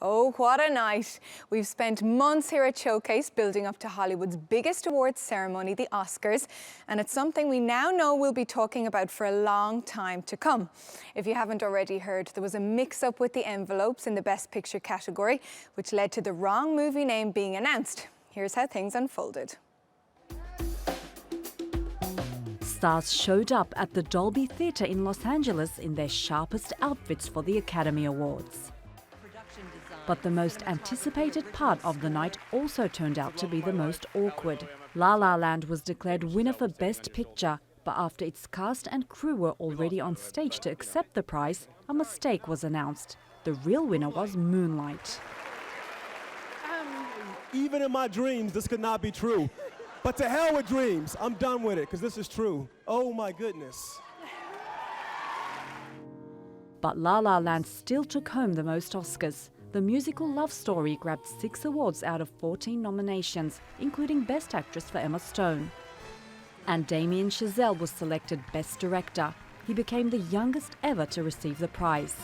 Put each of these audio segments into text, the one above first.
Oh, what a night. We've spent months here at Showcase building up to Hollywood's biggest awards ceremony, the Oscars, and it's something we now know we'll be talking about for a long time to come. If you haven't already heard, there was a mix-up with the envelopes in the Best Picture category, which led to the wrong movie name being announced. Here's how things unfolded. Stars showed up at the Dolby Theatre in Los Angeles in their sharpest outfits for the Academy Awards. But the most anticipated part of the night also turned out to be the most awkward. La La Land was declared winner for Best Picture, but after its cast and crew were already on stage to accept the prize, a mistake was announced. The real winner was Moonlight. Even in my dreams, this could not be true. But to hell with dreams. I'm done with it, because this is true. Oh my goodness. But La La Land still took home the most Oscars. The musical love story grabbed 6 awards out of 14 nominations, including Best Actress for Emma Stone. And Damien Chazelle was selected Best Director. He became the youngest ever to receive the prize.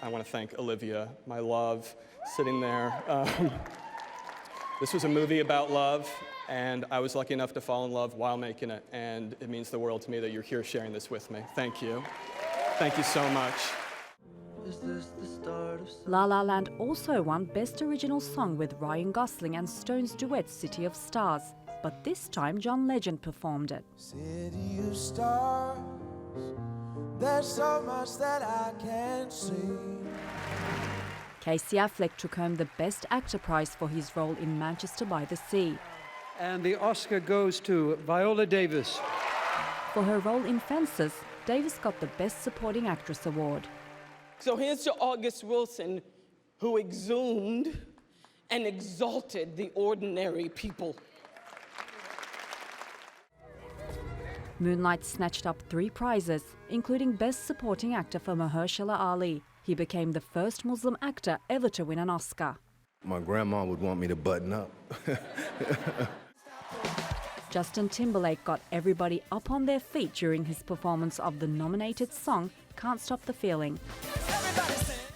I want to thank Olivia, my love, sitting there. This was a movie about love, and I was lucky enough to fall in love while making it, and it means the world to me that you're here sharing this with me. Thank you. Thank you so much. La La Land also won Best Original Song with Ryan Gosling and Stone's duet City of Stars, but this time John Legend performed it. City of stars, there's so much that I can't see. Casey Affleck took home the Best Actor prize for his role in Manchester by the Sea. And the Oscar goes to Viola Davis. For her role in Fences, Davis got the Best Supporting Actress award. So here's to August Wilson, who exhumed and exalted the ordinary people. Moonlight snatched up 3 prizes, including Best Supporting Actor for Mahershala Ali. He became the first Muslim actor ever to win an Oscar. My grandma would want me to button up. Justin Timberlake got everybody up on their feet during his performance of the nominated song, Can't Stop the Feeling.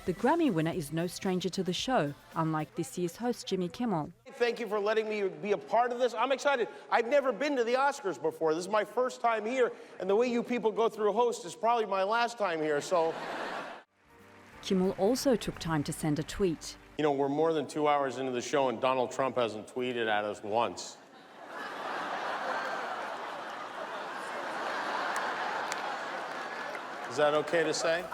The Grammy winner is no stranger to the show, unlike this year's host Jimmy Kimmel. Thank you for letting me be a part of this. I'm excited. I've never been to the Oscars before. This is my first time here, and the way you people go through a host is probably my last time here, so... Kimmel also took time to send a tweet. You know, we're more than 2 hours into the show, and Donald Trump hasn't tweeted at us once. Is that okay to say?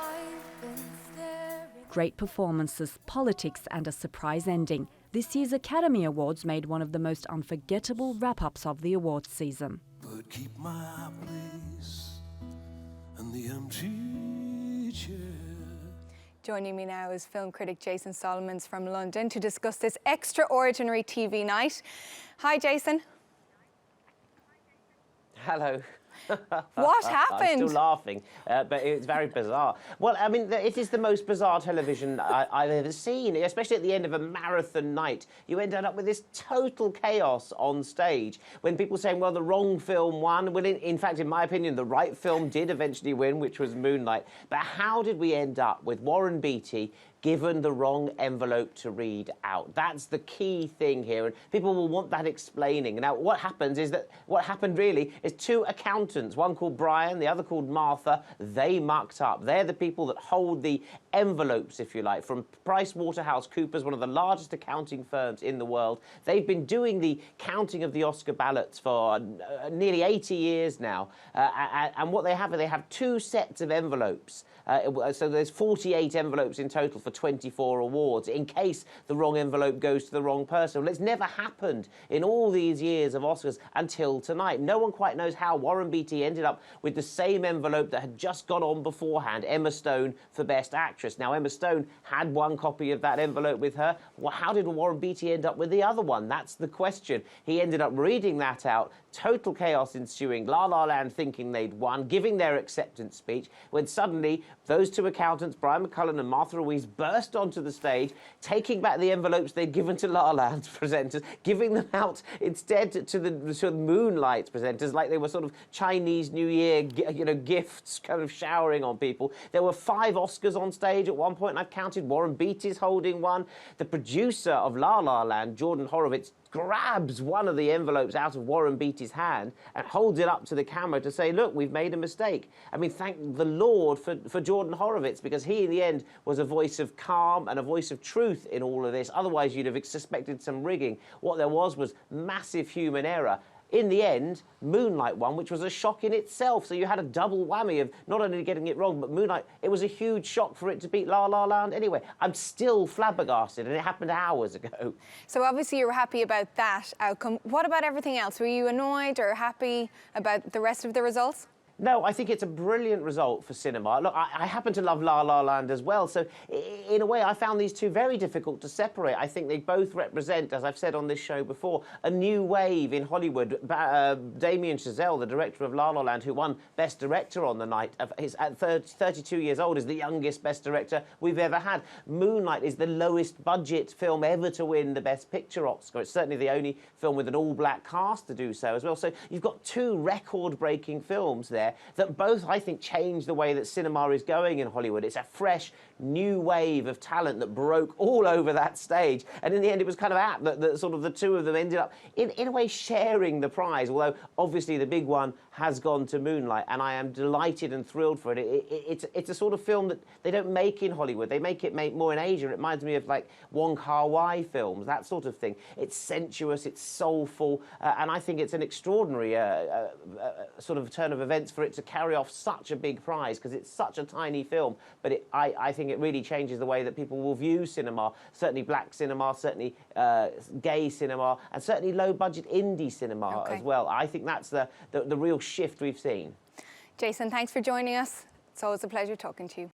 Great performances, politics and a surprise ending. This year's Academy Awards made one of the most unforgettable wrap-ups of the awards season. But keep my place and the empty chair. Joining me now is film critic Jason Solomons from London to discuss this extraordinary TV night. Hi, Jason. Hello. What happened? I'm still laughing, but it's very bizarre. Well, I mean, it is the most bizarre television I've ever seen, especially at the end of a marathon night. You ended up with this total chaos on stage when people saying, well, the wrong film won. Well, in fact, in my opinion, the right film did eventually win, which was Moonlight. But how did we end up with Warren Beatty given the wrong envelope to read out? That's the key thing here, and people will want that explaining. Now, what happens is that what happened really is 2 accountants, one called Brian, the other called Martha, they mucked up. They're the people that hold the envelopes, if you like, from PricewaterhouseCoopers, one of the largest accounting firms in the world. They've been doing the counting of the Oscar ballots for nearly 80 years now, and what they have 2 sets of envelopes. So there's 48 envelopes in total for 24 awards, in case the wrong envelope goes to the wrong person. Well, it's never happened in all these years of Oscars until tonight. No one quite knows how Warren Beatty ended up with the same envelope that had just gone on beforehand, Emma Stone for Best Actress. Now, Emma Stone had 1 copy of that envelope with her. Well, how did Warren Beatty end up with the other one? That's the question. He ended up reading that out, total chaos ensuing, La La Land thinking they'd won, giving their acceptance speech, when suddenly those 2 accountants, Brian McCullen and Martha Ruiz, burst onto the stage, taking back the envelopes they'd given to La La Land's presenters, giving them out instead to the sort of Moonlight presenters, like they were sort of Chinese New Year, gifts kind of showering on people. There were 5 Oscars on stage at one point, and I've counted. Warren Beatty's holding one. The producer of La La Land, Jordan Horowitz, grabs one of the envelopes out of Warren Beatty's hand and holds it up to the camera to say, look, we've made a mistake. I mean, thank the Lord for Jordan Horowitz, because he, in the end, was a voice of calm and a voice of truth in all of this. Otherwise, you'd have suspected some rigging. What there was massive human error. In the end, Moonlight won, which was a shock in itself. So you had a double whammy of not only getting it wrong, but Moonlight, it was a huge shock for it to beat La La Land anyway. I'm still flabbergasted, and it happened hours ago. So obviously you were happy about that outcome. What about everything else? Were you annoyed or happy about the rest of the results? No, I think it's a brilliant result for cinema. Look, I happen to love La La Land as well, so in a way I found these two very difficult to separate. I think they both represent, as I've said on this show before, a new wave in Hollywood. Damien Chazelle, the director of La La Land, who won Best Director on the night, is at 32 years old, is the youngest Best Director we've ever had. Moonlight is the lowest budget film ever to win the Best Picture Oscar. It's certainly the only film with an all-black cast to do so as well. So you've got 2 record-breaking films there that both, I think, change the way that cinema is going in Hollywood. It's a fresh, new wave of talent that broke all over that stage. And in the end, it was kind of apt that sort of the two of them ended up, in a way, sharing the prize, although obviously the big one has gone to Moonlight, and I am delighted and thrilled for it. It's a sort of film that they don't make in Hollywood. They make it more in Asia. It reminds me of, like, Wong Kar-wai films, that sort of thing. It's sensuous, it's soulful, and I think it's an extraordinary sort of turn of events for it to carry off such a big prize, because it's such a tiny film. But I think it really changes the way that people will view cinema, certainly black cinema, certainly gay cinema, and certainly low-budget indie cinema as well. I think that's the real shift we've seen. Jason, thanks for joining us. It's always a pleasure talking to you.